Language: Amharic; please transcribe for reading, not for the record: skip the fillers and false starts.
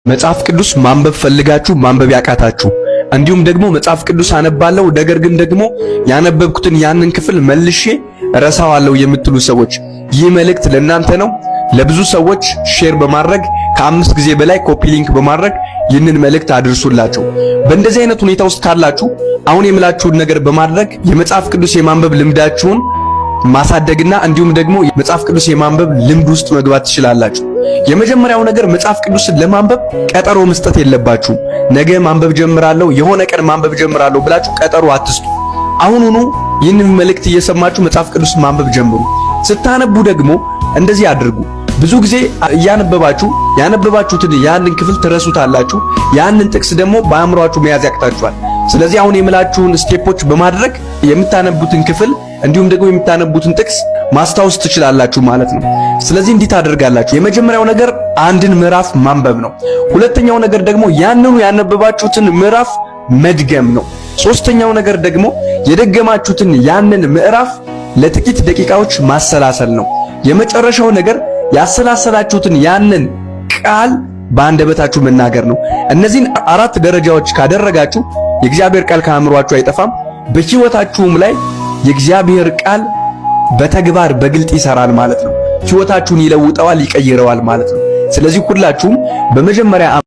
መጽሐፍ ቅዱስ ማንበብ ፈልጋችሁ ማንበብ ያቃታችሁ እንዲሁም ደግሞ መጽሐፍ ቅዱስ አነባለሁ ነገር ግን ደግሞ ያነበብኩትን ያንን ክፍል መልሼ ረሳዋለሁ የምትሉ ሰዎች ይህ መልእክት ለእናንተ ነው። ለብዙ ሰዎች ሼር በማድረግ ከ5 ጊዜ በላይ ኮፒ ሊንክ በማድረግ ይህንን መልእክት አድርሱላቸው። በእንደዚህ አይነት ሁኔታ ውስጥ ካላችሁ አሁን የምላችሁን ነገር በማድረግ የመጽሐፍ ቅዱስ የማንበብ ልምዳችሁን ማሳደግና እንዲሁም ደግሞ መጽሐፍ ቅዱስ የማንበብ ልምድ ውስጥ መግባት ትችላላችሁ። የመጀመሪያው ነገር መጽሐፍ ቅዱስን ለማንበብ ቀጠሮ መስጠት የለባችሁም። ነገ ማንበብ ጀምራለሁ፣ የሆነ ቀን ማንበብ ጀምራለሁ ብላችሁ ቀጠሮ አትስጡ። አሁኑኑ ይህንን መልእክት እየሰማችሁ መጽሐፍ ቅዱስን ማንበብ ጀምሩ። ስታነቡ ደግሞ እንደዚህ አድርጉ። ብዙ ጊዜ እያነበባችሁ ያነበባችሁትን ያንን ክፍል ትረሱታላችሁ። ያንን ጥቅስ ደግሞ በአእምሮአችሁ መያዝ ያቅታችኋል። ስለዚህ አሁን የምላችሁን ስቴፖች በማድረግ የምታነቡትን ክፍል እንዲሁም ደግሞ የምታነቡትን ጥቅስ ማስታወስ ትችላላችሁ ማለት ነው። ስለዚህ እንዲህ ታደርጋላችሁ። የመጀመሪያው ነገር አንድን ምዕራፍ ማንበብ ነው። ሁለተኛው ነገር ደግሞ ያንኑ ያነበባችሁትን ምዕራፍ መድገም ነው። ሶስተኛው ነገር ደግሞ የደገማችሁትን ያንን ምዕራፍ ለጥቂት ደቂቃዎች ማሰላሰል ነው። የመጨረሻው ነገር ያሰላሰላችሁትን ያንን ቃል በአንደበታችሁ መናገር ነው። እነዚህን 4 ደረጃዎች ካደረጋችሁ የእግዚአብሔር ቃል ከአእምሮአችሁ አይጠፋም። በሕይወታችሁም ላይ የእግዚአብሔር ቃል በተግባር በግልጥ ይሰራል ማለት ነው። ሕይወታችሁን ይለውጠዋል፣ ይቀይረዋል ማለት ነው። ስለዚህ ሁላችሁም በመጀመሪያ